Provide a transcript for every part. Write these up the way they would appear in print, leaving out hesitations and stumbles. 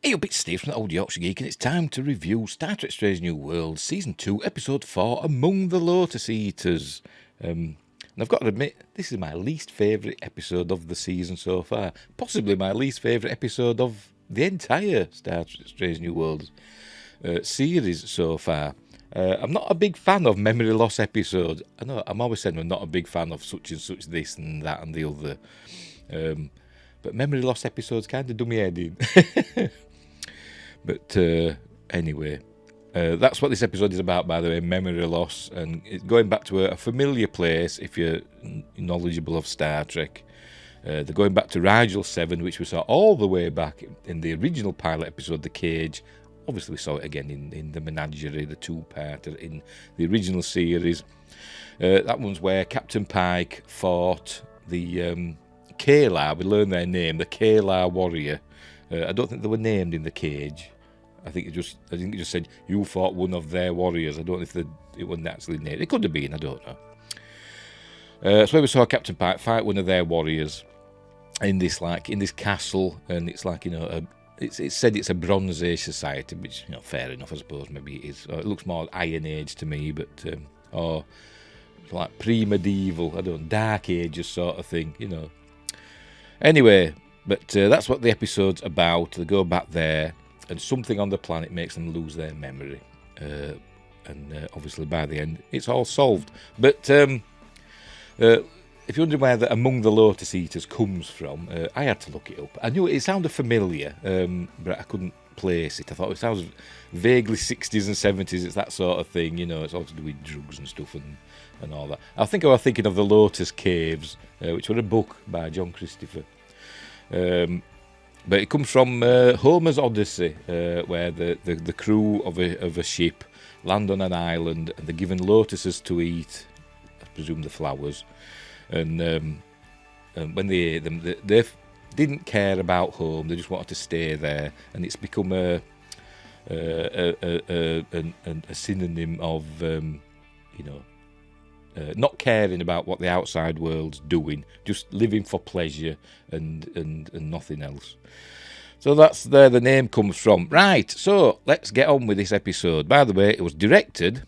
Hey up, it's Steve from the Old Yorkshire Geek, and it's time to review Star Trek Strange New Worlds, Season 2, Episode 4, Among the Lotus Eaters. And I've got to admit, this is my least favourite episode of the season so far. Possibly my least favourite episode of the entire Star Trek Strange New Worlds series so far. I'm not a big fan of memory loss episodes. I know, I'm always saying I'm not a big fan of such and such this and that and the other. But memory loss episodes kind of do me head in. But anyway, that's what this episode is about, by the way, memory loss. And it's going back to a familiar place if you're knowledgeable of Star Trek. They're going back to Rigel 7, which we saw all the way back in the original pilot episode, The Cage. Obviously, we saw it again in the Menagerie, the two-parter in the original series. That one's where Captain Pike fought the Kalar. We learned their name, the Kalar warrior. I don't think they were named in The Cage. I think it just said you fought one of their warriors. I don't know if it wasn't actually named. It could have been. I don't know. So we saw Captain Pike fight one of their warriors in this castle, and it's like it's said it's a Bronze Age society, which fair enough, I suppose. Maybe it is. It looks more Iron Age to me, but or like pre-medieval. I don't know, Dark Ages sort of thing. Anyway, but that's what the episode's about. They go back there, and something on the planet makes them lose their memory. And obviously by the end, it's all solved. But if you're wondering where the Among the Lotus Eaters comes from, I had to look it up. I knew it sounded familiar, but I couldn't place it. I thought it sounds vaguely 60s and 70s. It's that sort of thing, it's all to do with drugs and stuff and all that. I think I was thinking of the Lotus Caves, which were a book by John Christopher. But it comes from Homer's Odyssey, where the crew of a ship land on an island, and they're given lotuses to eat, I presume the flowers, and when they ate them, they didn't care about home. They just wanted to stay there, and it's become a synonym of not caring about what the outside world's doing, just living for pleasure and nothing else. So that's where the name comes from. Right, so let's get on with this episode. By the way, it was directed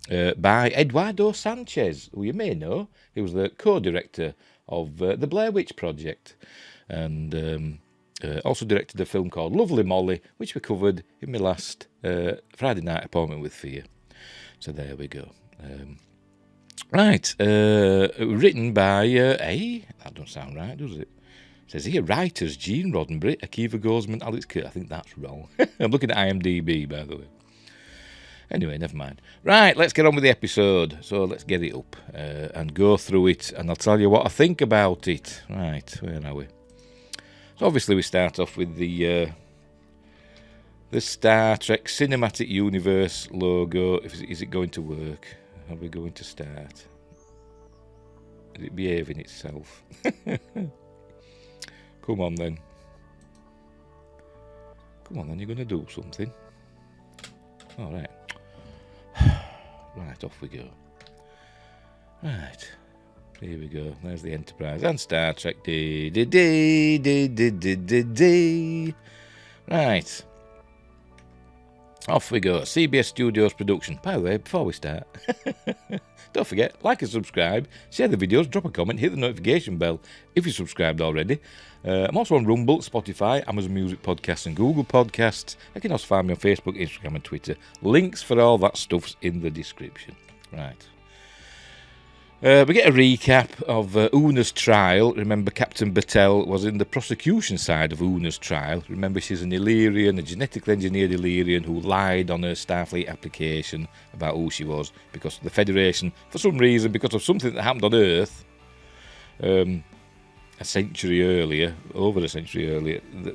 by Eduardo Sanchez, who you may know. He was the co-director of the Blair Witch Project, and also directed a film called Lovely Molly, which we covered in my last Friday Night Appointment with Fear. So there we go. Right, written by, that don't sound right, does it? It says here, writers Gene Roddenberry, Akiva Goldsman, Alex Kurt. I think that's wrong. I'm looking at IMDb, by the way. Anyway, never mind. Right, let's get on with the episode. So let's get it up and go through it, and I'll tell you what I think about it. Right, where are we? So obviously we start off with the Star Trek Cinematic Universe logo. Is it going to work? Are we going to start? Is it behaving itself? Come on then. Come on then, you're going to do something. All right. Right, off we go. Right. Here we go. There's the Enterprise and Star Trek. Right. Off we go. CBS Studios production. By the way, before we start, don't forget, like and subscribe, share the videos, drop a comment, hit the notification bell if you're subscribed already. I'm also on Rumble, Spotify, Amazon Music Podcasts and Google Podcasts. You can also find me on Facebook, Instagram and Twitter. Links for all that stuff's in the description. Right. We get a recap of Una's trial. Remember, Captain Battelle was in the prosecution side of Una's trial. Remember, she's an Illyrian, a genetically engineered Illyrian who lied on her Starfleet application about who she was because the Federation, for some reason, because of something that happened on Earth over a century earlier,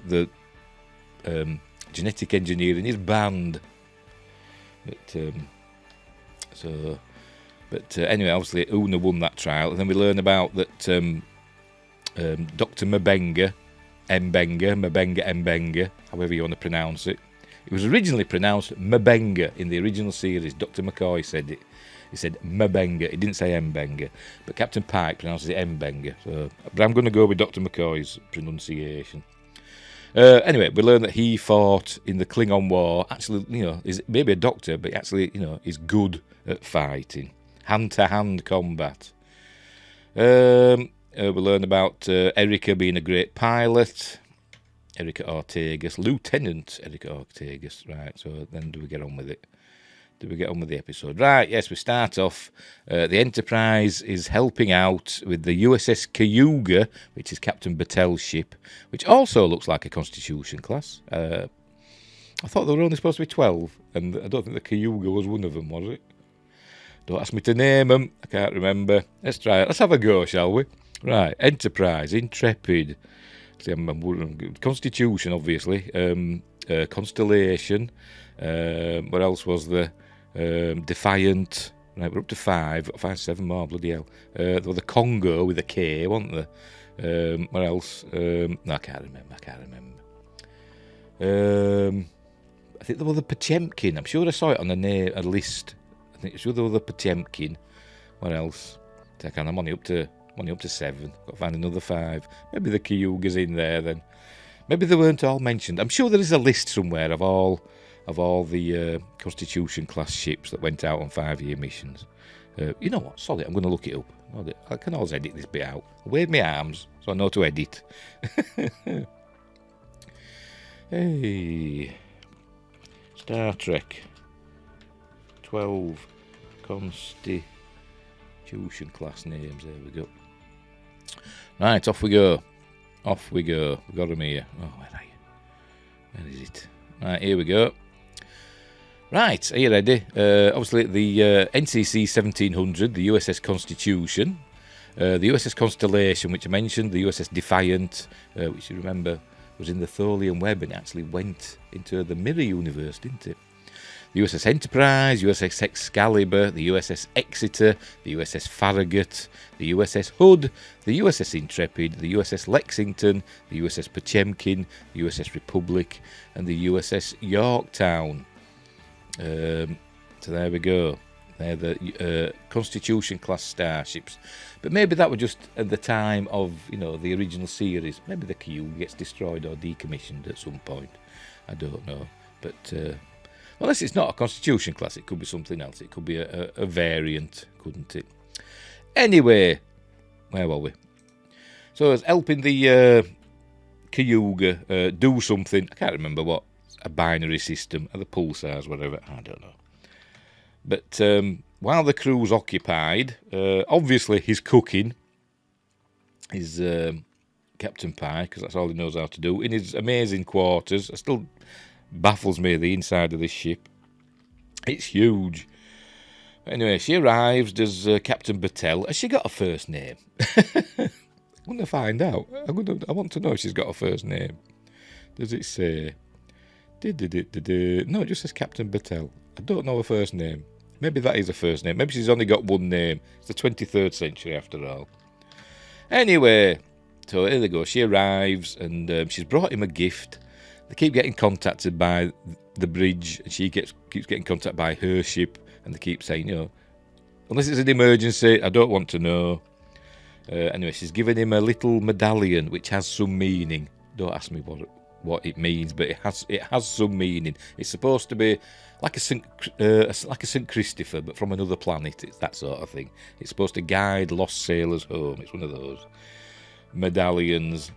the genetic engineering is banned. But anyway, obviously, Una won that trial. And then we learn about that Dr. Mbenga, however you want to pronounce it. It was originally pronounced Mbenga in the original series. Dr. McCoy said it. He said Mbenga. He didn't say Mbenga. But Captain Pike pronounces it Mbenga. But I'm going to go with Dr. McCoy's pronunciation. Anyway, we learn that he fought in the Klingon War. Actually, is maybe a doctor, but actually, is good at fighting, hand-to-hand combat. We learn about Erica being a great pilot. Erica Ortegas, Lieutenant Erica Ortegas. Right, so then do we get on with it? Do we get on with the episode? Right, yes, we start off. The Enterprise is helping out with the USS Cayuga, which is Captain Battel's ship, which also looks like a Constitution class. I thought there were only supposed to be 12, and I don't think the Cayuga was one of them, was it? Don't ask me to name them. I can't remember. Let's try it. Let's have a go, shall we? Right, Enterprise, Intrepid. Constitution, obviously. Constellation. What else was there? Defiant. Right, we're up to 5. 5, 7 more, bloody hell. There was the Congo with a K, wasn't there? What else? No, I can't remember. I think there was the Potemkin. I'm sure I saw it on a list. I think sure there was the Potemkin. What else? I'm only up to 7. Got to find another 5. Maybe the Cayuga's in there then. Maybe they weren't all mentioned. I'm sure there is a list somewhere of all the Constitution class ships that went out on 5-year missions. You know what? Solid. I'm going to look it up. I can always edit this bit out. I wave my arms so I know to edit. Hey, Star Trek 12 Constitution class names. There we go. Right, off we go. We've got them here. Oh, where are you? Where is it? Right, here we go. Right, are you ready? Obviously, the NCC 1700, the USS Constitution, the USS Constellation, which I mentioned, the USS Defiant, which you remember was in the Tholian Web and actually went into the Mirror Universe, didn't it? The USS Enterprise, USS Excalibur, the USS Exeter, the USS Farragut, the USS Hood, the USS Intrepid, the USS Lexington, the USS Potemkin, the USS Republic, and the USS Yorktown. So there we go. They're the Constitution class starships. But maybe that was just at the time of, the original series. Maybe the Cayuga gets destroyed or decommissioned at some point. I don't know. But unless it's not a Constitution class, it could be something else. It could be a variant, couldn't it? Anyway, where were we? So it's helping the Cayuga do something. I can't remember what. A binary system, or the pulsars, whatever. I don't know. But while the crew's occupied, obviously he's cooking. He's Captain Pie, because that's all he knows how to do, in his amazing quarters. It still baffles me, the inside of this ship. It's huge. Anyway, she arrives as Captain Battel. Has she got a first name? I'm going to find out. I want to know if she's got a first name. Does it say? No, it just says Captain Battel. I don't know her first name. Maybe that is a first name. Maybe she's only got one name. It's the 23rd century after all. Anyway, so here they go. She arrives and she's brought him a gift. They keep getting contacted by the bridge, and she keeps getting contacted by her ship, and they keep saying, unless it's an emergency, I don't want to know. Anyway, she's given him a little medallion which has some meaning. Don't ask me what it means, but it has some meaning. It's supposed to be like a St. Christopher, but from another planet. It's that sort of thing. It's supposed to guide lost sailors home. It's one of those medallions.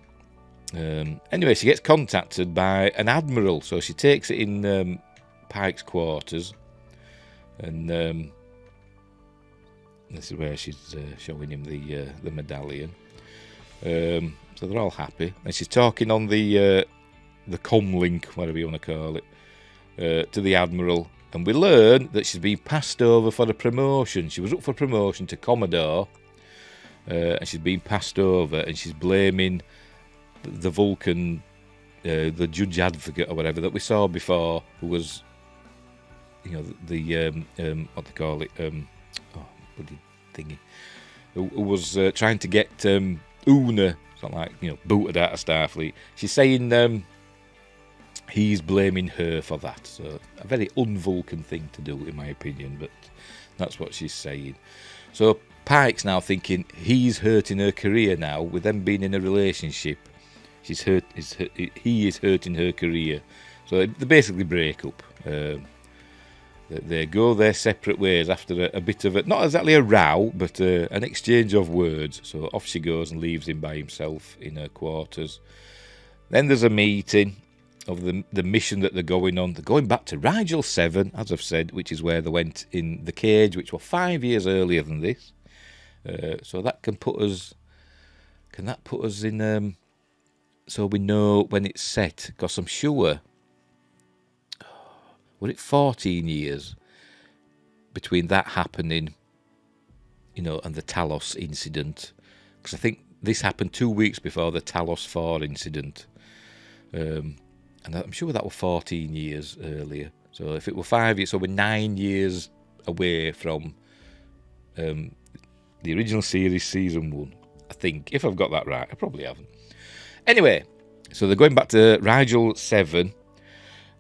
Anyway, she gets contacted by an admiral, so she takes it in Pike's quarters, and this is where she's showing him the medallion. So they're all happy, and she's talking on the comlink, whatever you want to call it, to the admiral, and we learn that she's been passed over for a promotion. She was up for promotion to Commodore, and she's been passed over, and she's blaming the Vulcan, the judge advocate or whatever that we saw before, who was, the what they call it, bloody thingy, who was trying to get Una, something like, booted out of Starfleet. She's saying he's blaming her for that. So a very un-Vulcan thing to do, in my opinion, but that's what she's saying. So Pike's now thinking he's hurting her career now with them being in a relationship. he is hurting her career. So they basically break up. They go their separate ways after a bit of not exactly a row, but an exchange of words. So off she goes and leaves him by himself in her quarters. Then there's a meeting of the mission that they're going on. They're going back to Rigel 7, as I've said, which is where they went in the cage, which were 5 years earlier than this. So that can put us... Can that put us in... so we know when it's set, because I'm sure... Were it 14 years between that happening, and the Talos incident? Because I think this happened 2 weeks before the Talos 4 incident. And I'm sure that was 14 years earlier. So if it were 5 years, so we're 9 years away from the original series, season 1. I think, if I've got that right. I probably haven't. Anyway, so they're going back to Rigel 7.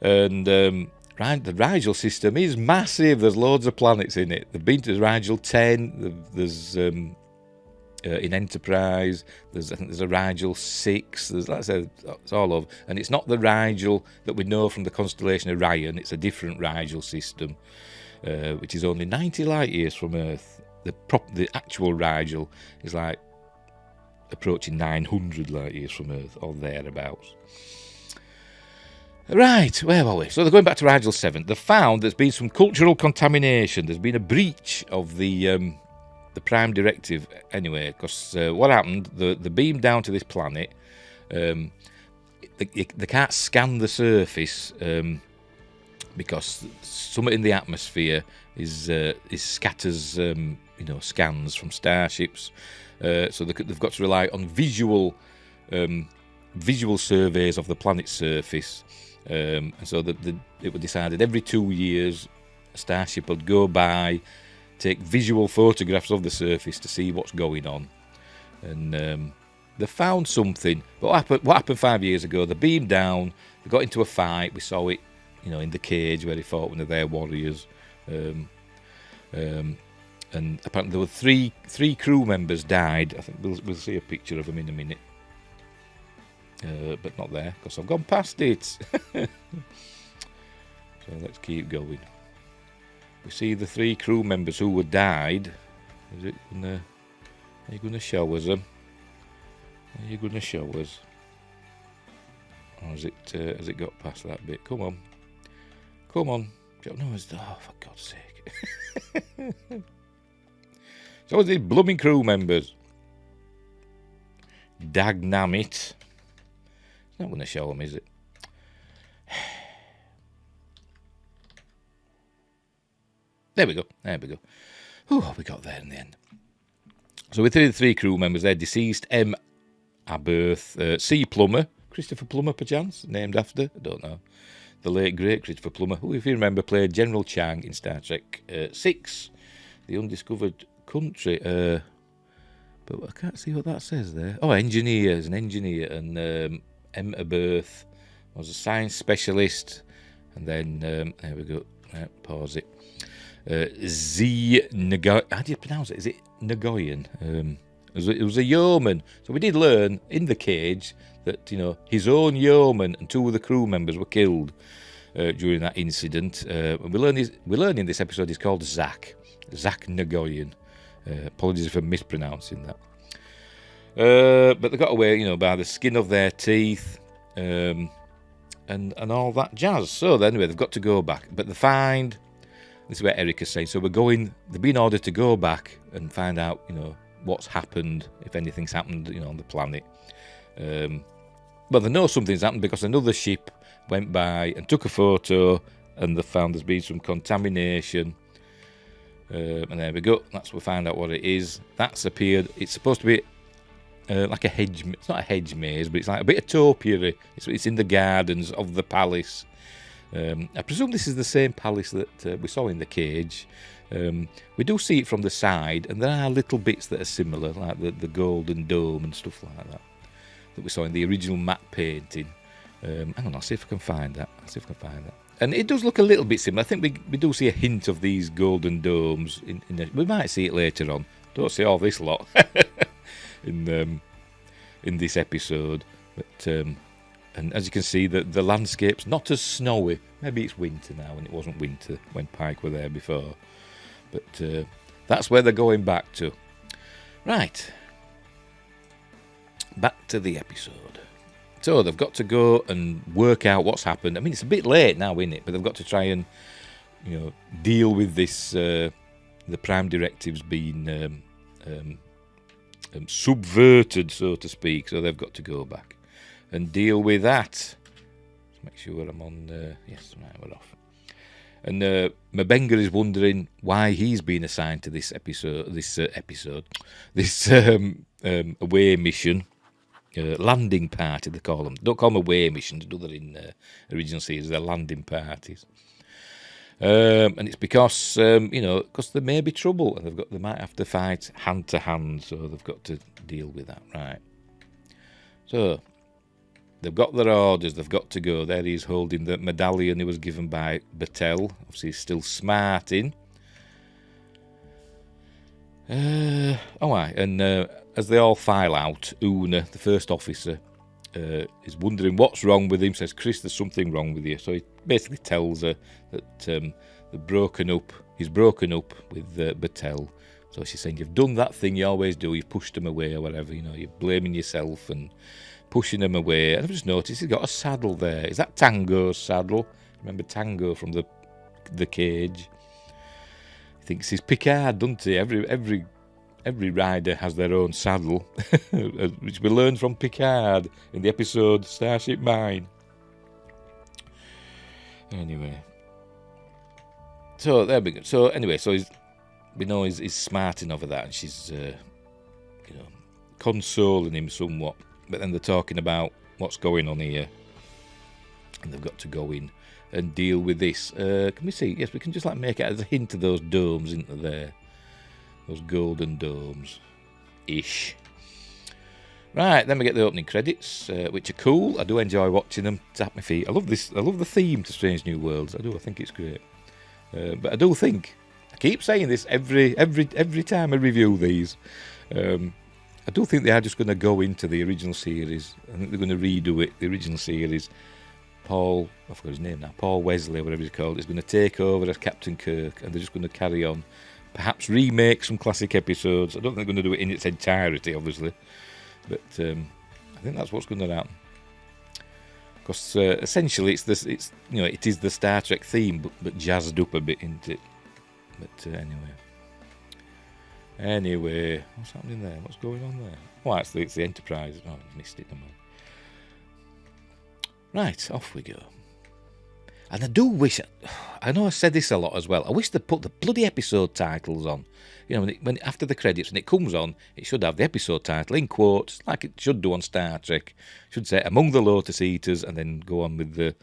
And the Rigel system is massive. There's loads of planets in it. They've been to Rigel 10. There's... in Enterprise, I think there's a Rigel 6. It's all over, and it's not the Rigel that we know from the constellation Orion. It's a different Rigel system, which is only 90 light years from Earth. The actual Rigel is like approaching 900 light years from Earth, or thereabouts. Right, where were we? So they're going back to Rigel 7. They've found there's been some cultural contamination. There's been a breach of the Prime Directive, anyway, because what happened, the beam down to this planet, they can't scan the surface because something in the atmosphere is scatters, scans from starships. So they've got to rely on visual surveys of the planet's surface. And so it was decided every 2 years a starship would go by, take visual photographs of the surface to see what's going on. And they found something. But what happened 5 years ago? They beamed down, they got into a fight. We saw it, in the cage where he fought one of their warriors. And apparently there were three crew members died. I think we'll see a picture of them in a minute. But not there, because I've gone past it. So let's keep going. We see the 3 crew members who were died. Are you going to show us them? Are you going to show us? Or has it got past that bit? Come on. No, for God's sake. So these blooming crew members. Dagnamit. It's not going to show them, is it? There we go. Oh, we got there in the end. So with the 3 crew members, they're deceased. M. Aberth, C. Plummer, Christopher Plummer, perchance, named after, I don't know. The late, great Christopher Plummer, who, if you remember, played General Chang in Star Trek 6, The Undiscovered Country. But I can't see what that says there. Oh, engineer, is an engineer. And M. Aberth was a science specialist. And then, there we go, pause it. Z Nagoyan. How do you pronounce it? Is it Nagoyan? It was a yeoman. So we did learn in the cage that his own yeoman and 2 of the crew members were killed during that incident. And we learn in this episode he's called Zach Nagoyan. Apologies for mispronouncing that. But they got away, by the skin of their teeth. And all that jazz. So anyway, they've got to go back, but they find. This is where Erica's saying, so they've been ordered to go back and find out, what's happened, if anything's happened, on the planet. But they know something's happened because another ship went by and took a photo and they found there's been some contamination. And there we go. That's we find out what it is. That's appeared. It's supposed to be like a hedge. It's not a hedge maze, but it's like a bit of topiary. It's in the gardens of the palace. I presume this is the same palace that we saw in the cage. We do see it from the side, and there are little bits that are similar, like the golden dome and stuff like that we saw in the original matte painting. Hang on, I'll see if I can find that. And it does look a little bit similar. I think we do see a hint of these golden domes. We might see it later on. Don't see all this lot in this episode. But and as you can see, the landscape's not as snowy. Maybe it's winter now, and it wasn't winter when Pike were there before. But that's where they're going back to. Right. Back to the episode. So they've got to go and work out what's happened. I mean, it's a bit late now, isn't it? But they've got to try and, deal with this. The Prime Directive's been subverted, so to speak. So they've got to go back and deal with that. Let's make sure I'm on. Yes, right, we're off. And Mabenga is wondering why he's been assigned to this away mission, landing party they call them. Don't call them away missions, do they in original series? They're landing parties. And it's because because there may be trouble, and they might have to fight hand to hand, so they've got to deal with that, right? So they've got their orders, they've got to go. There he is holding the medallion he was given by Battelle. Obviously he's still smarting. And as they all file out, Una, the first officer, is wondering what's wrong with him. Says, Chris, there's something wrong with you. So he basically tells her that he's broken up with Battelle. So she's saying, you've done that thing you always do, you've pushed him away or whatever, you're blaming yourself and pushing him away. And I've just noticed he's got a saddle there. Is that Tango's saddle? Remember Tango from the cage? He thinks he's Picard, doesn't he? Every rider has their own saddle, which we learned from Picard in the episode Starship Mine. Anyway, so there we go. So anyway, so he's smarting over that, and she's consoling him somewhat. But then they're talking about what's going on here, and they've got to go in and deal with this. Can we see? Yes, we can just make it as a hint of those domes, isn't there? Those golden domes-ish. Right, then we get the opening credits, which are cool. I do enjoy watching them. Tap my feet. I love this. I love the theme to Strange New Worlds. I do. I think it's great. But I do think, I keep saying this every time I review these. I do think they are just going to go into the original series. I think they're going to redo it. The original series. I forgot his name now. Paul Wesley, whatever he's called, is going to take over as Captain Kirk, and they're just going to carry on. Perhaps remake some classic episodes. I don't think they're going to do it in its entirety, obviously, but I think that's what's going to happen. Because essentially, it is the Star Trek theme, but jazzed up a bit, isn't it? But anyway, what's happening there? What's going on there? Oh, actually, it's the Enterprise. Oh, I missed it. Right, off we go. And I do wish, I know I said this a lot as well, I wish they'd put the bloody episode titles on. When after the credits, when it comes on, it should have the episode title in quotes, like it should do on Star Trek. It should say, Among the Lotus Eaters, and then go on with the,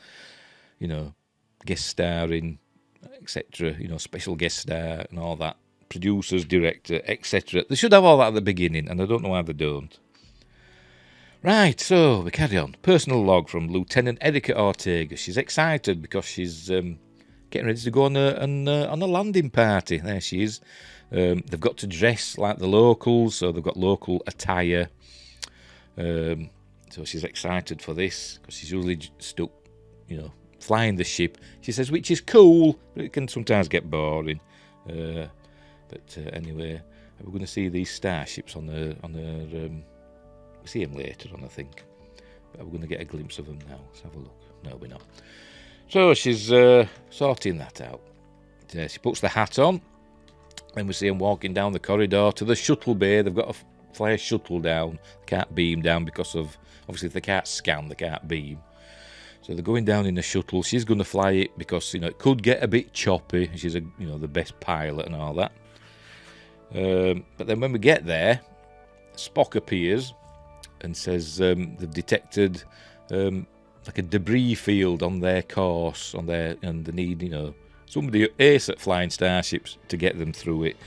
guest starring, etc., special guest star and all that, producers, director, etc. They should have all that at the beginning, and I don't know why they don't. Right, so we carry on. Personal log from Lieutenant Erica Ortega. She's excited because she's getting ready to go on a landing party. There she is. They've got to dress like the locals, so they've got local attire. So she's excited for this because she's usually stuck, flying the ship. She says, which is cool, but it can sometimes get boring. But anyway, we're going to see these starships on her. We'll see him later on, I think. But we're going to get a glimpse of them now. Let's have a look. No, we're not. So she's sorting that out. She puts the hat on. Then we see him walking down the corridor to the shuttle bay. They've got to fly a shuttle down. They can't beam down because of, obviously, if they can't scan, they can't beam. So they're going down in the shuttle. She's going to fly it because, it could get a bit choppy. She's the best pilot and all that. But then when we get there, Spock appears and says they've detected like a debris field on their course, and they need, somebody ace at flying starships to get them through it.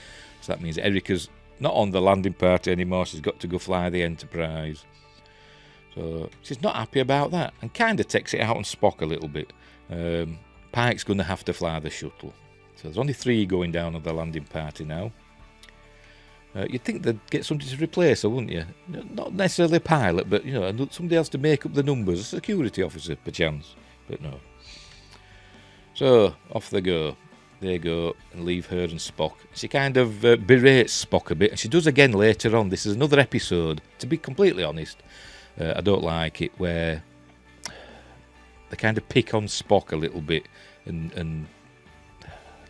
So that means Erica's not on the landing party anymore. She's got to go fly the Enterprise. So she's not happy about that, and kind of takes it out on Spock a little bit. Pike's going to have to fly the shuttle. So there's only 3 going down on the landing party now. You'd think they'd get somebody to replace her, wouldn't you? Not necessarily a pilot, but, somebody else to make up the numbers, a security officer, perchance. But no. So, off they go. They go and leave her and Spock. She kind of berates Spock a bit, and she does again later on. This is another episode, to be completely honest. I don't like it, where they kind of pick on Spock a little bit and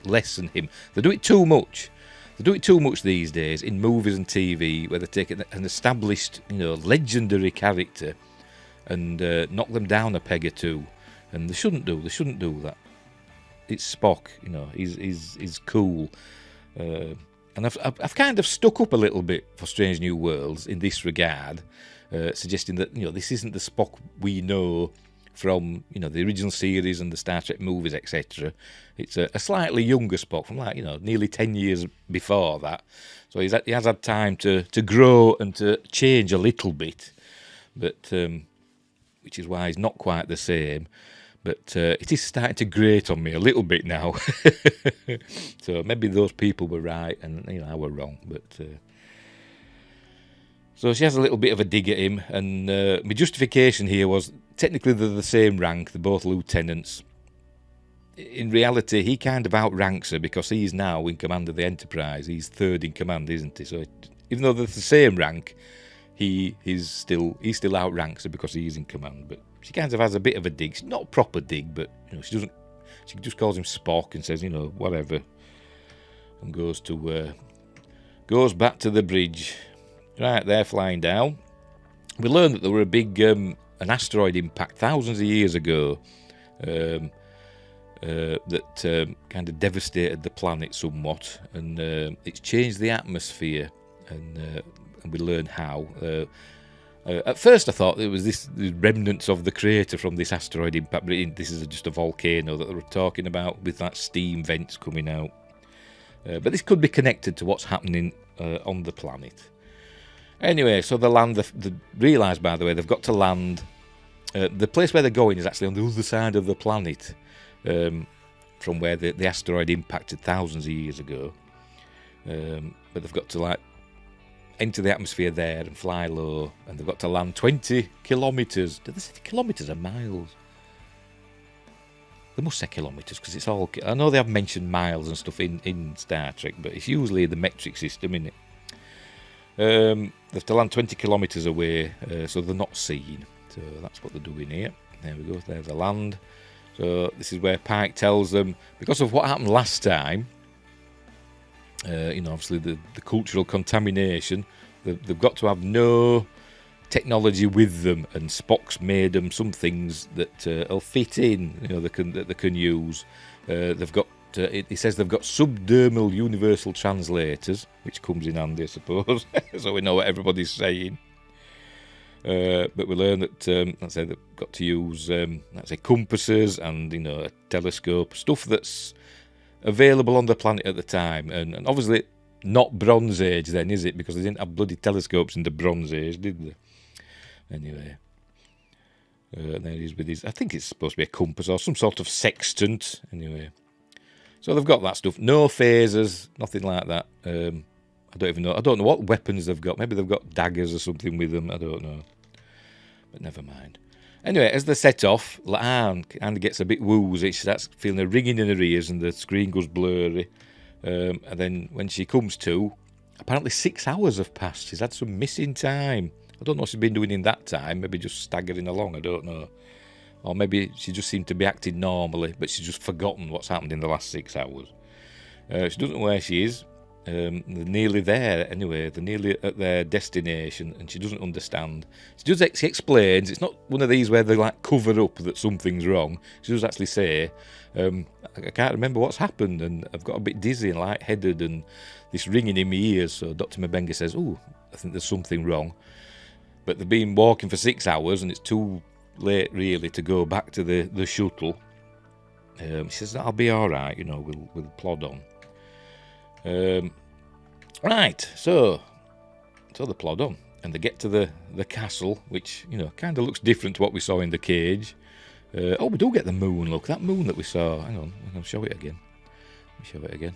lessen him. They do it too much. They do it too much these days in movies and TV, where they take an established, legendary character and knock them down a peg or two. And they shouldn't do that. It's Spock, he's cool. And I've kind of stuck up a little bit for Strange New Worlds in this regard, suggesting that, this isn't the Spock we know from, the original series and the Star Trek movies, etc. It's a slightly younger Spock from, nearly 10 years before that. So he has had time to grow and to change a little bit, but which is why he's not quite the same. But it is starting to grate on me a little bit now. So maybe those people were right and, I were wrong. But so she has a little bit of a dig at him. And my justification here was, technically they're the same rank. They're both lieutenants. In reality, he kind of outranks her because he's now in command of the Enterprise. He's third in command, isn't he? So even though they're the same rank, he still outranks her because he's in command. But she kind of has a bit of a dig. Not a proper dig, but she just calls him Spock and says, whatever, and goes back to the bridge. Right, they're flying down. We learned that there were a big an asteroid impact thousands of years ago that kind of devastated the planet somewhat, and it's changed the atmosphere, and we learn how. At first I thought it was the remnants of the crater from this asteroid impact, but this is just a volcano that they were talking about with that steam vents coming out. But this could be connected to what's happening on the planet. Anyway, so they land. They realise, by the way, they've got to land. The place where they're going is actually on the other side of the planet from where the asteroid impacted thousands of years ago. But they've got to enter the atmosphere there and fly low, and they've got to land 20 kilometres. Did they say kilometres or miles? They must say kilometres, because it's all... I know they have mentioned miles and stuff in Star Trek, but it's usually the metric system, isn't it? They have to land 20 kilometres away, so they're not seen. So that's what they're doing here. There we go, there's the land. So this is where Pike tells them, because of what happened last time, obviously the cultural contamination, they've got to have no technology with them, and Spock's made them some things that will fit in, that they can use. They've got, he says they've got subdermal universal translators, which comes in handy, I suppose, so we know what everybody's saying. But we learn that they've got to use compasses and a telescope, stuff that's available on the planet at the time, and obviously not Bronze Age then, is it? Because they didn't have bloody telescopes in the Bronze Age, did they? Anyway, there he is with his, I think it's supposed to be a compass or some sort of sextant. Anyway, so they've got that stuff. No phasers, nothing like that. I don't even know. I don't know what weapons they've got. Maybe they've got daggers or something with them. I don't know. But never mind. Anyway, as they set off, Laan kind of gets a bit woozy. She starts feeling a ringing in her ears and the screen goes blurry. And then when she comes to, apparently 6 hours have passed. She's had some missing time. I don't know what she's been doing in that time. Maybe just staggering along, I don't know. Or maybe she just seemed to be acting normally, but she's just forgotten what's happened in the last 6 hours. She doesn't know where she is. They're nearly there anyway. They're nearly at their destination, and she doesn't understand. She explains. It's not one of these where they cover up that something's wrong. She does actually say, I can't remember what's happened, and I've got a bit dizzy and lightheaded and this ringing in my ears. So Dr. Mabenga says, I think there's something wrong. But they've been walking for 6 hours, and it's too late really to go back to the shuttle. She says, I'll be all right, we'll plod on. Right, so they plod on, and they get to the castle, which kind of looks different to what we saw in the cage. We do get the moon. Look, that moon that we saw. Hang on, I'll show it again. Let me show it again.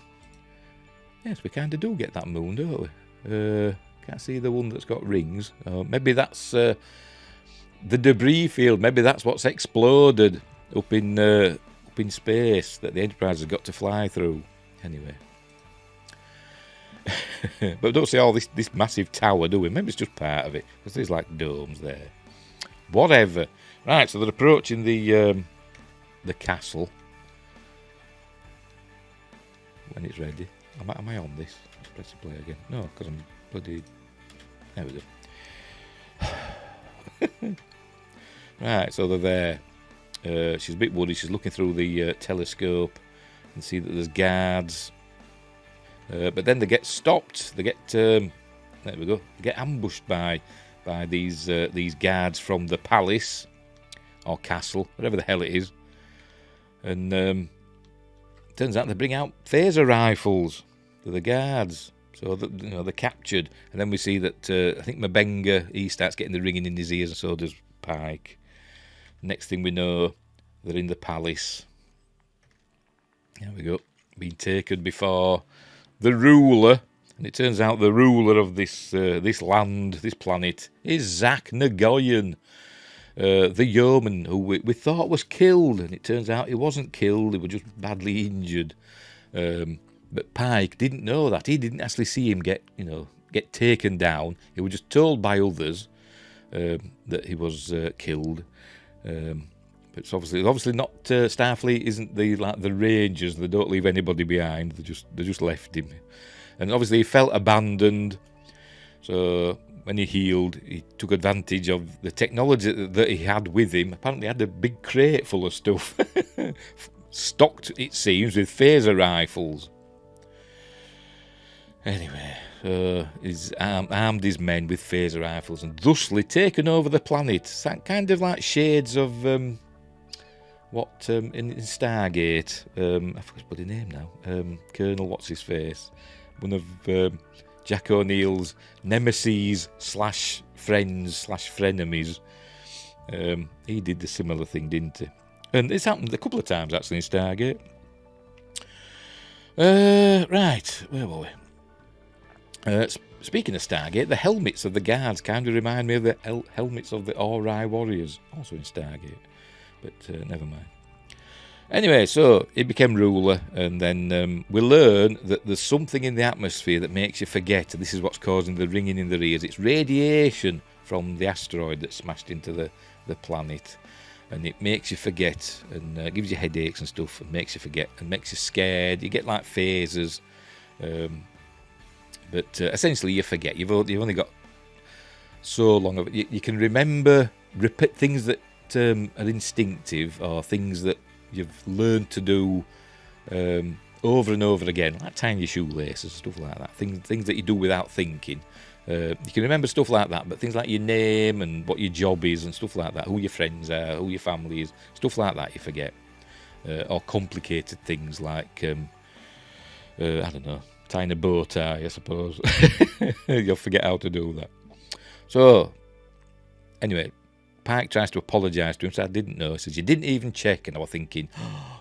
Yes, we kind of do get that moon, don't we? Can't see the one that's got rings. Maybe that's the debris field. Maybe that's what's exploded up in space that the Enterprise has got to fly through. Anyway. But we don't see all this massive tower, do we? Maybe it's just part of it, because there's like domes there. Whatever. Right, so they're approaching the castle. When it's ready. Am I on this? Let's press play again. No, because I'm bloody... There we go. Right, so they're there. She's a bit worried. She's looking through the telescope and see that there's guards. But then they get stopped. They get... there we go. They get ambushed by these guards from the palace or castle, whatever the hell it is. And turns out they bring out phaser rifles to the guards. So that, they're captured. And then we see that I think M'Benga, he starts getting the ringing in his ears, and so does Pike. Next thing we know, they're in the palace. There we go. Being taken before the ruler. And it turns out the ruler of this land, this planet, is Zach Nagoyan, the yeoman who we thought was killed. And it turns out he wasn't killed, he was just badly injured. But Pike didn't know that. He didn't actually see him get taken down. He was just told by others that he was killed. But it's obviously not. Starfleet isn't the Rangers. They don't leave anybody behind. They just left him. And obviously he felt abandoned. So when he healed, he took advantage of the technology that he had with him. Apparently he had a big crate full of stuff. Stocked, it seems, with phaser rifles. Anyway, he's armed his men with phaser rifles and thusly taken over the planet. Kind of like shades of in Stargate. I forgot his bloody name now. Colonel what's-his-face. One of Jack O'Neill's nemesis / friends / frenemies. He did the similar thing, didn't he? And it's happened a couple of times actually in Stargate. Right, where were we? Speaking of Stargate, the helmets of the guards kind of remind me of the helmets of the Ori warriors, also in Stargate. But never mind. Anyway, so he became ruler, and then we learn that there's something in the atmosphere that makes you forget. This is what's causing the ringing in the ears. It's radiation from the asteroid that smashed into the planet. And it makes you forget, and gives you headaches and stuff, and makes you forget, and makes you scared. You get like phasers. But essentially you forget. You've only got so long of it. You can remember repeat things that are instinctive, or things that you've learned to do over and over again, like tying your shoelaces, stuff like that. Things that you do without thinking. You can remember stuff like that, but things like your name and what your job is and stuff like that, who your friends are, who your family is, stuff like that you forget. Or complicated things like, I don't know, tying a bow tie, I suppose. You'll forget how to do that. So, anyway, Pike tries to apologise to him, so I didn't know. He says, you didn't even check. And I was thinking,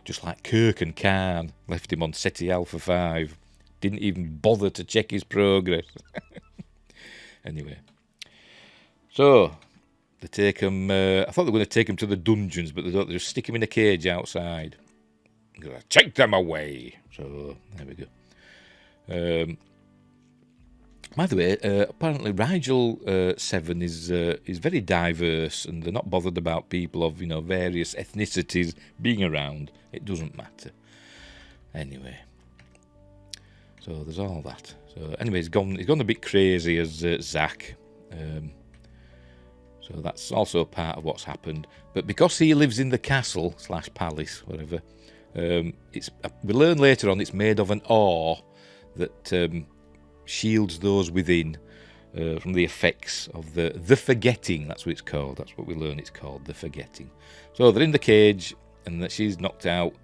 just like Kirk and Khan left him on SETI Alpha 5. Didn't even bother to check his progress. Anyway. So, they take him, I thought they were going to take him to the dungeons, but they don't. They just stick him in a cage outside. Take them away. So, there we go. By the way, apparently Rigel 7 is very diverse, and they're not bothered about people of various ethnicities being around. It doesn't matter. Anyway, so there's all that. So anyway, he's gone a bit crazy as Zach. So that's also part of what's happened. But because he lives in the castle / palace, whatever, we learn later on it's made of an ore that shields those within from the effects of the forgetting. That's what it's called. That's what we learn it's called, the forgetting. So they're in the cage, and that she's knocked out,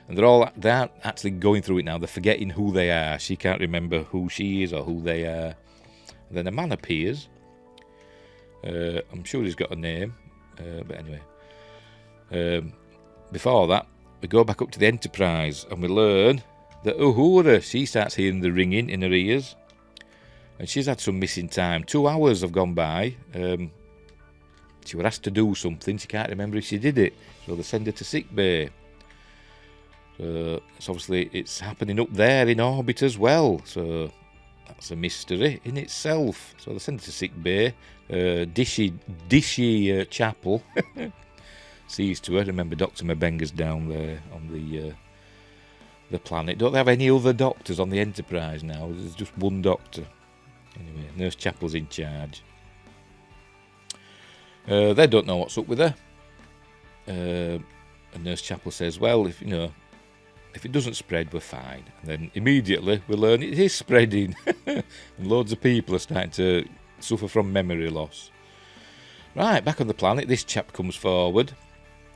and they're actually going through it now. They're forgetting who they are. She can't remember who she is or who they are. And then a man appears. I'm sure he's got a name, but anyway. Before that, we go back up to the Enterprise, and we learn that Uhura, she starts hearing the ringing in her ears. and she's had some missing time. 2 hours have gone by. She was asked to do something. She can't remember if she did it, so they send her to sick bay. So it's happening up there in orbit as well. So that's a mystery in itself. So they send her to sick bay. Dishy chapel sees to her. Remember, Dr. Mabenga's down there on the planet. Don't they have any other doctors on the Enterprise now? There's just one doctor. Anyway, Nurse Chapel's in charge. They don't know what's up with her. And Nurse Chapel says, well, if it doesn't spread, we're fine. And then immediately we learn it is spreading. And loads of people are starting to suffer from memory loss. Right, back on the planet, this chap comes forward.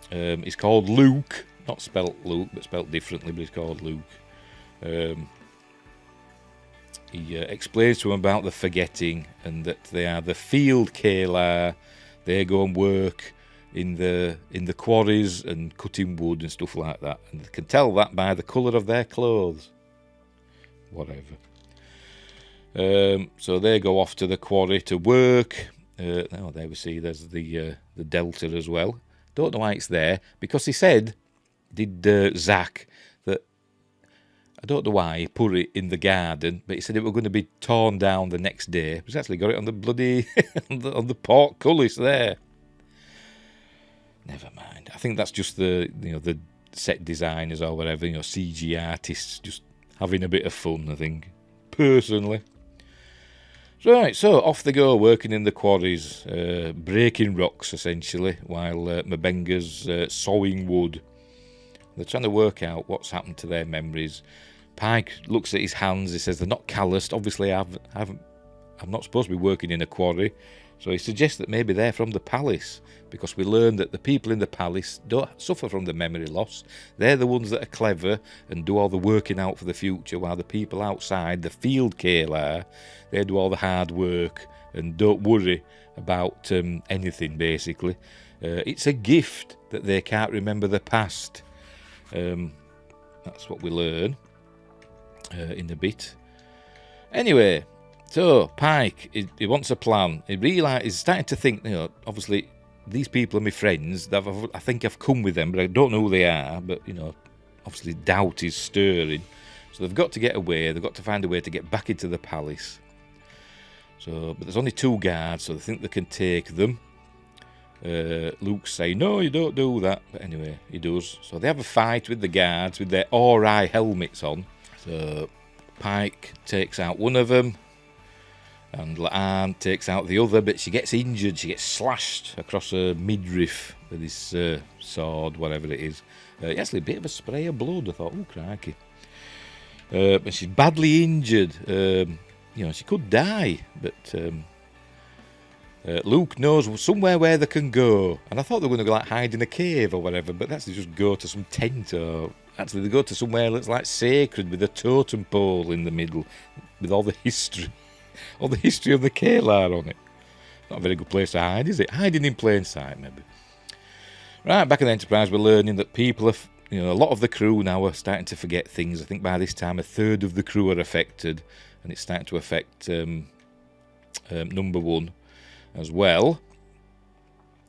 He's called Luke. Not spelt Luke, but spelt differently, but he's called Luke. He explains to him about the forgetting and that they are the field Kalar. They go and work in the quarries and cutting wood and stuff like that. And they can tell that by the colour of their clothes. Whatever. So they go off to the quarry to work. There we see there's the delta as well. Don't know why it's there, because he said, Zach, that I don't know why he put it in the garden, but he said it was going to be torn down the next day. He's actually got it on the bloody on the portcullis there. Never mind. I think that's just the set designers or whatever, CG artists just having a bit of fun, I think, personally. Right, so off they go, working in the quarries, breaking rocks essentially, while Mabenga's sawing wood. They're trying to work out what's happened to their memories. Pike looks at his hands. He says they're not calloused. Obviously, I'm not supposed to be working in a quarry. So he suggests that maybe they're from the palace, because we learned that the people in the palace don't suffer from the memory loss. They're the ones that are clever and do all the working out for the future, while the people outside, the field Kalar, they do all the hard work and don't worry about anything, basically. It's a gift that they can't remember the past. That's what we learn in a bit. Anyway, so Pike, he wants a plan. He's starting to think, obviously these people are my friends. I think I've come with them, but I don't know who they are. But, obviously doubt is stirring. So they've got to get away. They've got to find a way to get back into the palace. But there's only 2 guards, so they think they can take them. Luke's saying, no, you don't do that. But anyway, he does. So they have a fight with the guards with their Ori helmets on. So Pike takes out one of them, and La'an takes out the other, but she gets injured. She gets slashed across her midriff with his sword, whatever it is. Actually, a bit of a spray of blood. I thought, oh, crikey. But she's badly injured. She could die, but Luke knows somewhere where they can go. And I thought they were going to go hide in a cave or whatever, but that's just go to some tent, or actually they go to somewhere that's like sacred with a totem pole in the middle with all the history of the Kalar on it. Not a very good place to hide, is it? Hiding in plain sight, maybe. Right, back in the Enterprise, we're learning that people are, a lot of the crew now are starting to forget things. I think by this time, 1/3 of the crew are affected, and it's starting to affect number 1 as well.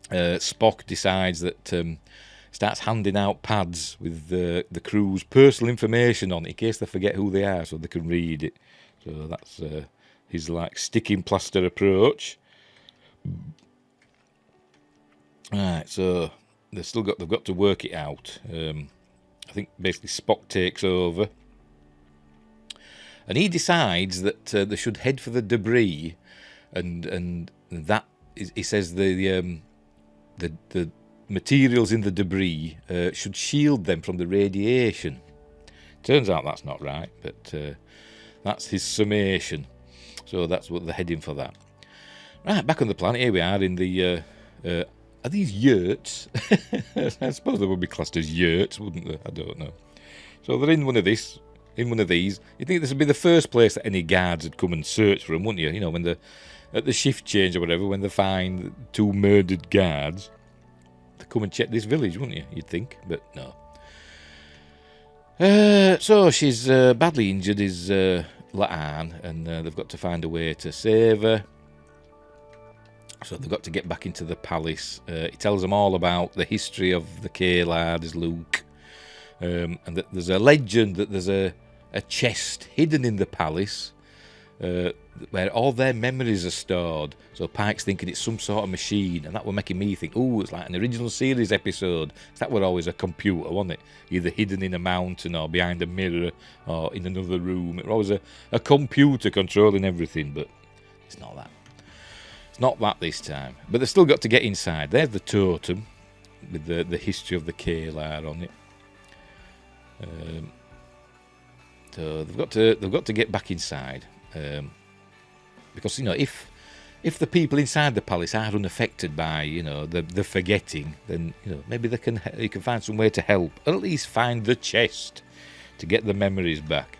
Spock decides that starts handing out pads with the crew's personal information on it in case they forget who they are, so they can read it. So that's his sticking plaster approach. Right, so they've got to work it out. I think basically Spock takes over, and he decides that they should head for the debris, and that is, he says the materials in the debris should shield them from the radiation. Turns out that's not right, but that's his summation. So that's what they're heading for that. Right, back on the planet, here we are in the... are these yurts? I suppose they would be classed as yurts, wouldn't they? I don't know. So they're in one of these. You'd think this would be the first place that any guards would come and search for them, wouldn't you? When at the shift change or whatever, when they find 2 murdered guards, they come and check this village, wouldn't you? You'd think, but no. So she's badly injured. His Anne, and they've got to find a way to save her. So they've got to get back into the palace. He tells them all about the history of the K-Lad as Luke, and that there's a legend that there's a chest hidden in the palace where all their memories are stored. So Pike's thinking it's some sort of machine, and that was making me think, oh, it's like an original series episode. That was always a computer, wasn't it? Either hidden in a mountain or behind a mirror or in another room. It was always a computer controlling everything, but it's not that. It's not that this time. But they've still got to get inside. There's the totem with the history of the K-Lad on it. So they've got to get back inside. Because, you know, if the people inside the palace are unaffected by, you know, the forgetting, then, you know, maybe you can find some way to help, or at least find the chest to get the memories back.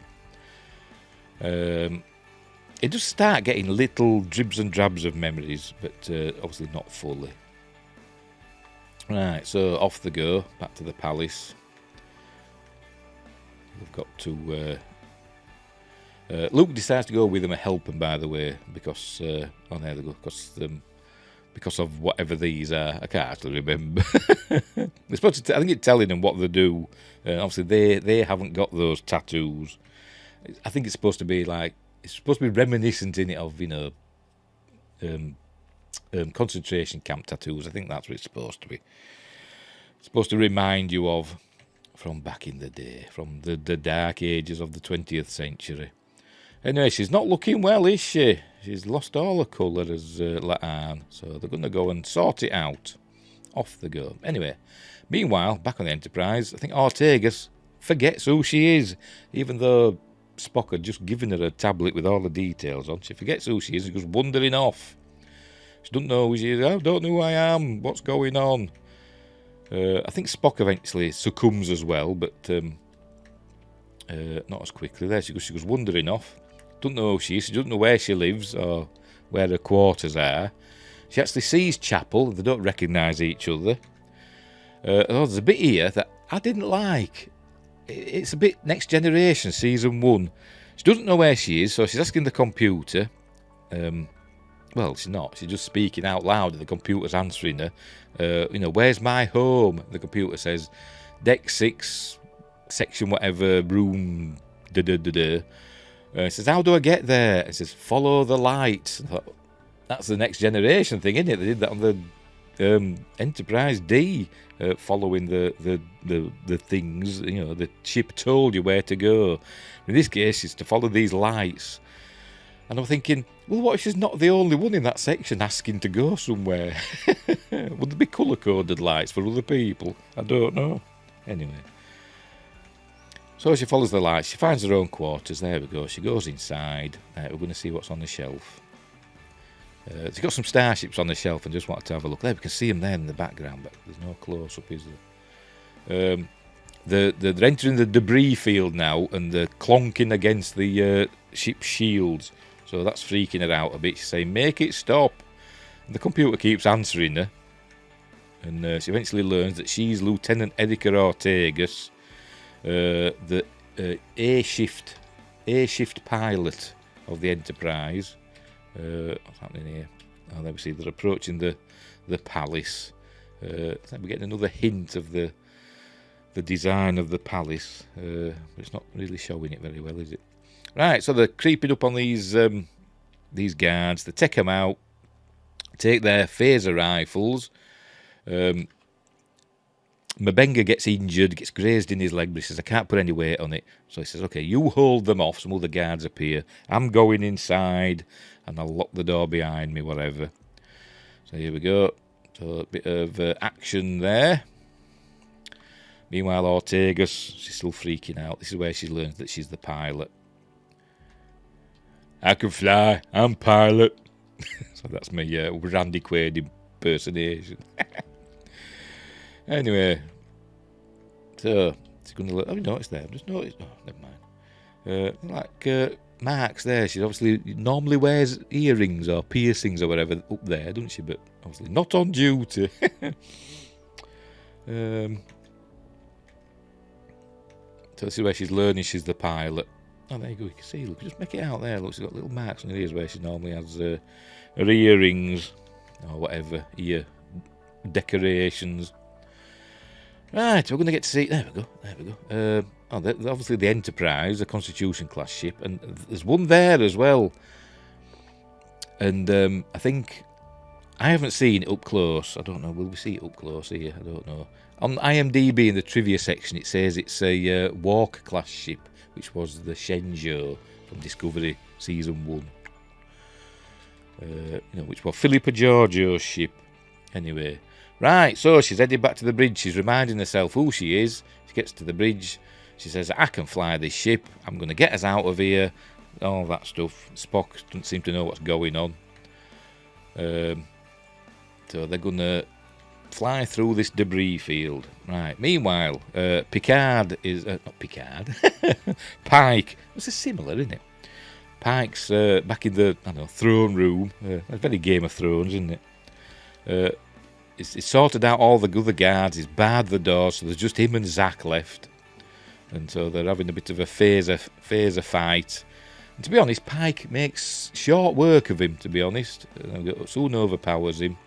It does start getting little dribs and drabs of memories, but obviously not fully. Right, so off they go, back to the palace. We've got to... Luke decides to go with them and help them, by the way, because... there they go, because of whatever these are. I can't actually remember. They're supposed to I think it's telling them what they do. Obviously, they haven't got those tattoos. I think it's supposed to be like... It's supposed to be reminiscent in it of, you know, concentration camp tattoos. I think that's what it's supposed to be. It's supposed to remind you of from back in the day, from the dark ages of the 20th century. Anyway, she's not looking well, is she? She's lost all her colour as Anne, so they're going to go and sort it out. Off they go. Anyway, meanwhile, back on the Enterprise, I think Ortegas forgets who she is, even though Spock had just given her a tablet with all the details on. She forgets who she is and goes wandering off. She doesn't know who she is. I don't know who I am. What's going on? I think Spock eventually succumbs as well, but not as quickly. There she goes wandering off. Doesn't know who she is. She doesn't know where she lives or where her quarters are. She actually sees Chapel. They don't recognise each other. There's a bit here that I didn't like. It's a bit Next Generation, Season 1. She doesn't know where she is, so she's asking the computer. Well, she's not. She's just speaking out loud, and the computer's answering her. You know, where's my home? The computer says, Deck 6, section whatever, room, da-da-da-da. It says, how do I get there? It says, follow the light. I thought, that's the Next Generation thing, isn't it? They did that on the Enterprise D, following the things. You know, the ship told you where to go. In this case, it's to follow these lights. And I'm thinking, well, what if she's not the only one in that section asking to go somewhere? Would there be colour-coded lights for other people? I don't know. Anyway. So she follows the lights. She finds her own quarters. There we go. She goes inside. We're going to see what's on the shelf. She's got some starships on the shelf and just wanted to have a look. There, we can see them there in the background, but there's no close-up, is there? They're entering the debris field now, and they're clonking against the ship's shields. So that's freaking her out a bit. She's saying, make it stop. And the computer keeps answering her. And she eventually learns that she's Lieutenant Erica Ortegas, the A-shift pilot of the Enterprise. What's happening here? Oh, there we see they're approaching the palace. We're getting another hint of the design of the palace. But it's not really showing it very well, is it? Right, so they're creeping up on these guards. They take them out, take their phaser rifles. Mabenga gets injured, gets grazed in his leg, but he says, I can't put any weight on it. So he says, okay, you hold them off. Some other guards appear. I'm going inside, and I'll lock the door behind me, whatever. So here we go. So a bit of action there. Meanwhile, Ortegas, she's still freaking out. This is where she learns that she's the pilot. I can fly. I'm pilot. So that's my Randy Quaid impersonation. Anyway, so it's going to look. Oh, you noticed there. I've just noticed. Oh, never mind. Marks there. She obviously normally wears earrings or piercings or whatever up there, doesn't she? But obviously not on duty. So this is where she's learning she's the pilot. Oh, there you go. You can see. Look, just make it out there. Look, she's got little marks on her ears where she normally has her earrings or whatever, ear decorations. Right, we're going to get to see. There we go. Obviously the Enterprise, a Constitution class ship, and there's one there as well. And I think I haven't seen it up close. I don't know. Will we see it up close here? I don't know. On IMDb in the trivia section, it says it's a Walker class ship, which was the Shenzhou from Discovery Season 1. Which was Philippa Georgiou's ship. Anyway, right, so she's headed back to the bridge. She's reminding herself who she is. She gets to the bridge. She says, I can fly this ship. I'm going to get us out of here. All that stuff. Spock doesn't seem to know what's going on. So they're going to fly through this debris field. Right. Meanwhile, Picard is... not Picard. Pike. It's similar, isn't it? Pike's back in the throne room. It's very Game of Thrones, isn't it? He's sorted out all the other guards. He's barred the door, so there's just him and Zach left. And so they're having a bit of a phaser fight. And to be honest, Pike makes short work of him, to be honest. Soon overpowers him.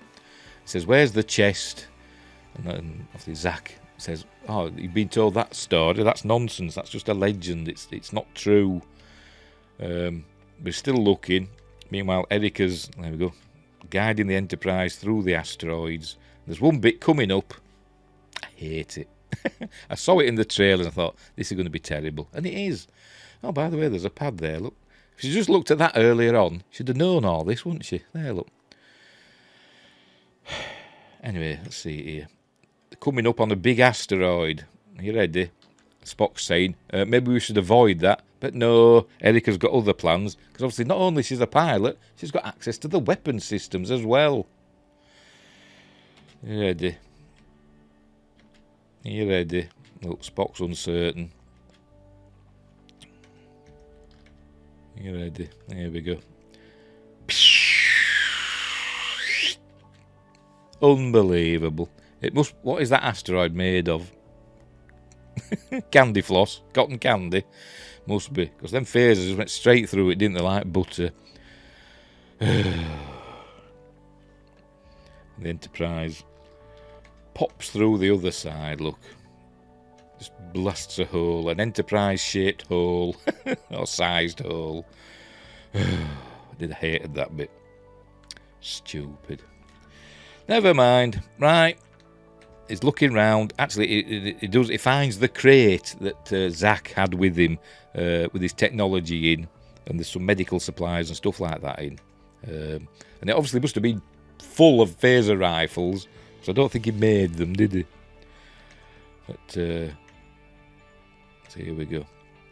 He says, where's the chest? And obviously Zach says, oh, you've been told that story. That's nonsense. That's just a legend. It's not true. We're still looking. Meanwhile, Erica's, there we go, guiding the Enterprise through the asteroids. There's one bit coming up. I hate it. I saw it in the trailer and I thought, this is going to be terrible. And it is. Oh, by the way, there's a pad there, look. If she just looked at that earlier on, she'd have known all this, wouldn't she? There, look. Anyway, let's see here. They're coming up on a big asteroid. Are you ready? Spock's saying, maybe we should avoid that. But no, Erica's got other plans. Because obviously not only she's a pilot, she's got access to the weapon systems as well. You ready? Are you ready? Look, Spock's uncertain. Are you ready? There we go. Unbelievable. It must. What is that asteroid made of? Candy floss, cotton candy. Must be, because them phasers just went straight through it, didn't they, like butter? The Enterprise pops through the other side, look. Just blasts a hole, an Enterprise-shaped hole, or sized hole. I hated that bit. Stupid. Never mind. Right. He's looking round. Actually, he finds the crate that Zach had with him, with his technology in, and there's some medical supplies and stuff like that in. And it obviously must have been full of phaser rifles, so I don't think he made them, did he? But so here we go.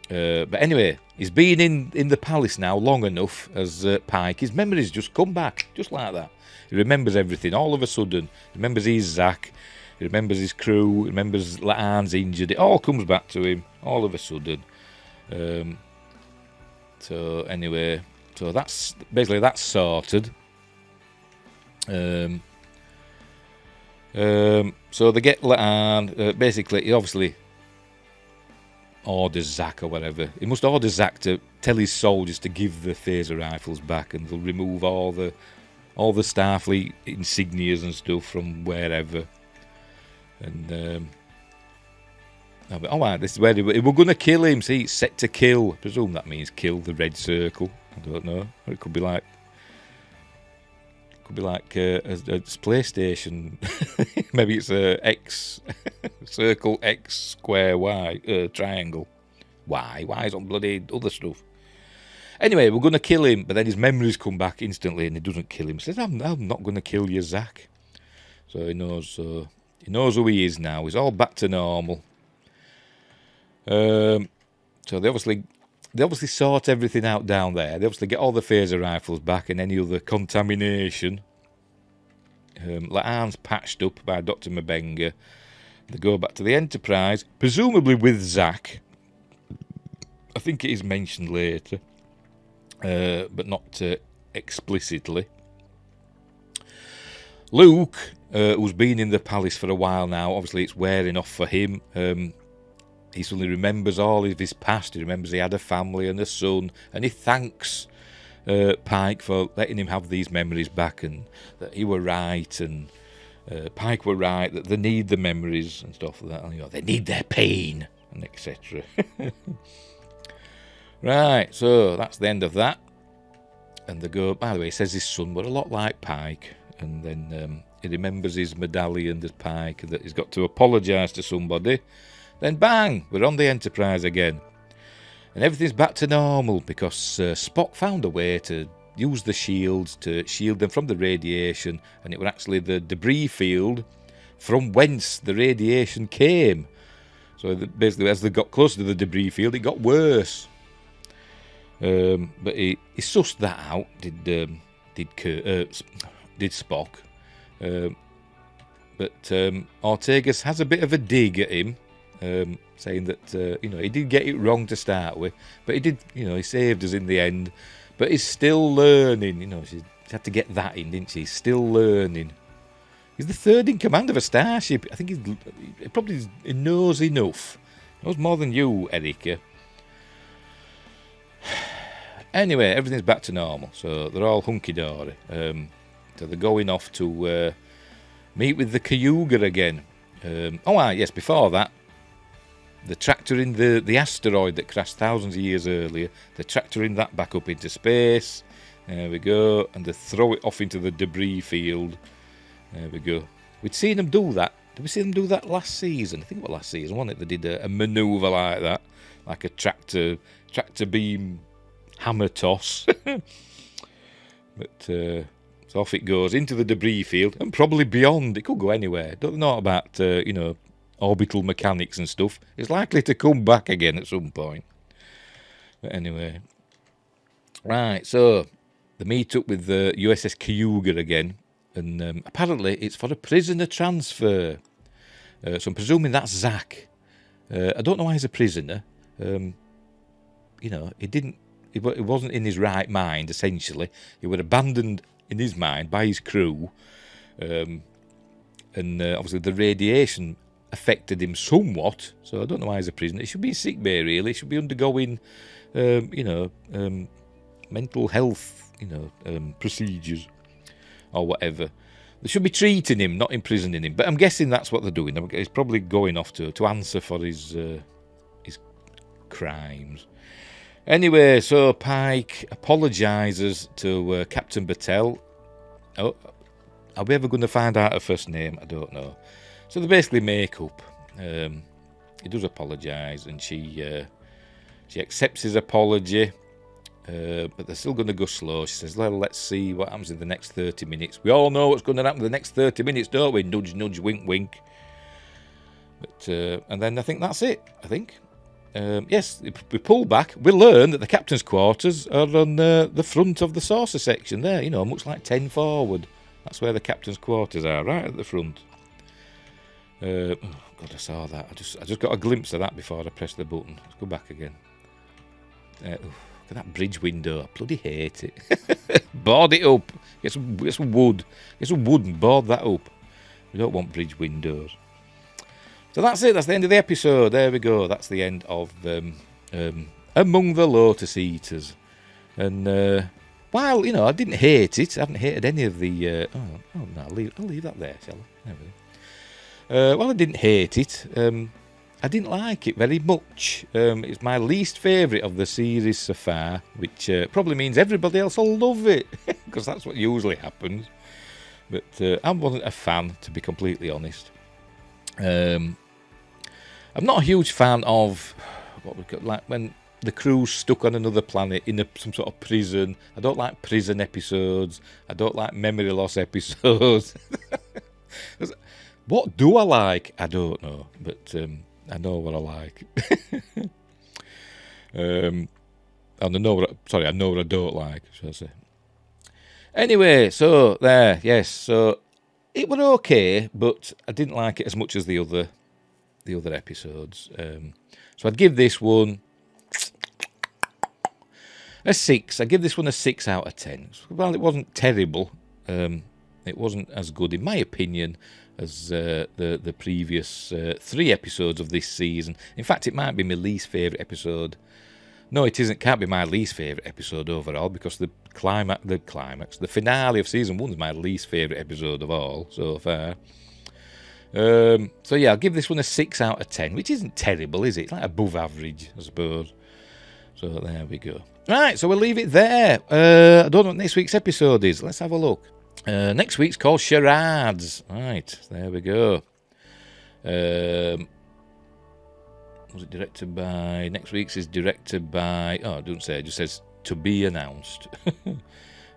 But anyway, he's been in the palace now long enough as Pike. His memories just come back, just like that. He remembers everything all of a sudden. He remembers he's Zach. He remembers his crew. He remembers La'an's injured. It all comes back to him all of a sudden. So anyway, so that's basically that's sorted. So they get La'an. Basically, he obviously orders Zach or whatever. He must order Zach to tell his soldiers to give the phaser rifles back, and they'll remove all the Starfleet insignias and stuff from wherever. And all right, this is where we're going to kill him. See, it's set to kill. I presume that means kill the red circle. I don't know. Or it could be like a PlayStation. Maybe it's a X circle, X square, Y triangle. Why is on bloody other stuff? Anyway, we're going to kill him, but then his memories come back instantly, and he doesn't kill him. He says, "I'm not going to kill you, Zach." So he knows. He knows who he is now. He's all back to normal. So they obviously sort everything out down there. They obviously get all the phaser rifles back and any other contamination. La'an's patched up by Dr. M'Benga. They go back to the Enterprise, presumably with Zach. I think it is mentioned later, but not explicitly. Luke, who's been in the palace for a while now, obviously it's wearing off for him. he suddenly remembers all of his past. He remembers he had a family and a son, and he thanks Pike for letting him have these memories back, and that he were right, and Pike were right, that they need the memories and stuff like that. And, they need their pain, and etc. Right, so that's the end of that. And they go, by the way, he says his son were a lot like Pike, and then he remembers his medallion as Pike, that he's got to apologise to somebody. Then bang, we're on the Enterprise again. And everything's back to normal because Spock found a way to use the shields to shield them from the radiation, and it was actually the debris field from whence the radiation came. So basically, as they got closer to the debris field, it got worse. But he sussed that out. Did Spock? But Ortegas has a bit of a dig at him, saying that he did get it wrong to start with, but he did. He saved us in the end. But he's still learning. She had to get that in, didn't she? He's still learning. He's the third in command of a starship. I think he knows enough. He knows more than you, Erica. Anyway, everything's back to normal. So they're all hunky-dory. So they're going off to meet with the Cayuga again. Yes, before that, they're tractoring the asteroid that crashed thousands of years earlier. They're tractoring that back up into space. There we go. And they throw it off into the debris field. There we go. We'd seen them do that. Did we see them do that last season? I think it was last season, wasn't it? They did a manoeuvre like that. Like a tractor beam hammer toss. But so off it goes into the debris field and probably beyond. It could go anywhere. Don't know about orbital mechanics and stuff. It's likely to come back again at some point. But anyway, right. So they meet up with the USS Cayuga again, and apparently it's for a prisoner transfer. So I'm presuming that's Zach. I don't know why he's a prisoner. He wasn't in his right mind, essentially. He was abandoned in his mind by his crew. And obviously the radiation affected him somewhat. So I don't know why he's a prisoner. He should be in sick bay, really. He should be undergoing, mental health, procedures or whatever. They should be treating him, not imprisoning him. But I'm guessing that's what they're doing. He's probably going off to answer for his crimes. Anyway, so Pike apologises to Captain Battelle. Oh, are we ever going to find out her first name? I don't know. So they basically make up. He does apologise, and she accepts his apology, but they're still going to go slow. She says, well, let's see what happens in the next 30 minutes. We all know what's going to happen in the next 30 minutes, don't we? Nudge, nudge, wink, wink. But and then I think that's it, I think. Yes, we pull back. We learn that the captain's quarters are on the front of the saucer section there, much like 10 forward. That's where the captain's quarters are, right at the front. Oh, God, I saw that. I just got a glimpse of that before I pressed the button. Let's go back again. Look at that bridge window. I bloody hate it. Board it up. Get some wood. Get some wood and board that up. We don't want bridge windows. So that's it. That's the end of the episode. There we go. That's the end of Among the Lotus Eaters. And while I didn't hate it, I haven't hated any of the. No, I'll leave that there, shall I? There we go. Well, I didn't hate it. I didn't like it very much. It's my least favourite of the series so far, which probably means everybody else will love it, because that's what usually happens. But I wasn't a fan, to be completely honest. I'm not a huge fan of what we got, like when the crew's stuck on another planet in some sort of prison. I don't like prison episodes. I don't like memory loss episodes. What do I like? I don't know, but I know what I like. I know what I don't like, shall I say. Anyway, so there, yes, so it was okay, but I didn't like it as much as the other episodes. So I'd give this one a 6. I give this one a 6 out of 10. Well, it wasn't terrible. It wasn't as good, in my opinion, as the previous 3 episodes of this season. In fact, it might be my least favourite episode. No, it isn't. Can't be my least favourite episode overall, because the finale of season 1 is my least favourite episode of all so far. So yeah, I'll give this one a 6 out of 10, which isn't terrible, is it? It's like above average, I suppose. So there we go. Right, so we'll leave it there. I don't know what next week's episode is. Let's have a look. Next week's called Charades. Right, there we go. Was it directed by... Next week's is directed by... Oh, it doesn't say. It just says to be announced.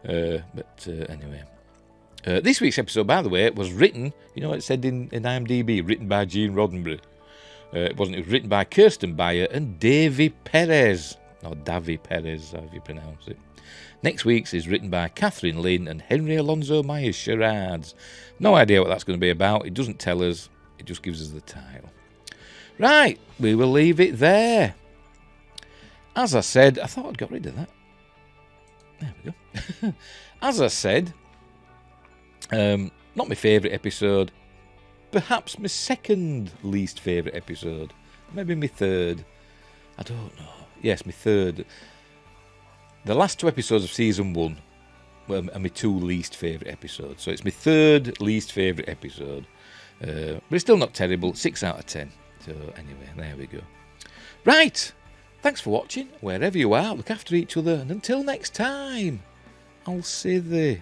Anyway. This week's episode, by the way, was written... You know what it said in IMDb? Written by Gene Roddenberry. It wasn't. It was written by Kirsten Beyer and Davy Perez. Or Davy Perez, however you pronounce it. Next week's is written by Catherine Lynn and Henry Alonso Myers, Charades. No idea what that's going to be about. It doesn't tell us. It just gives us the title. Right, we will leave it there. As I said, I thought I'd got rid of that. There we go. As I said, not my favourite episode. Perhaps my second least favourite episode. Maybe my third. I don't know. Yes, my third. The last 2 episodes of season 1 are my 2 least favourite episodes. So it's my third least favourite episode. But it's still not terrible. 6 out of 10. So anyway, there we go. Right. Thanks for watching. Wherever you are, look after each other. And until next time, I'll see thee.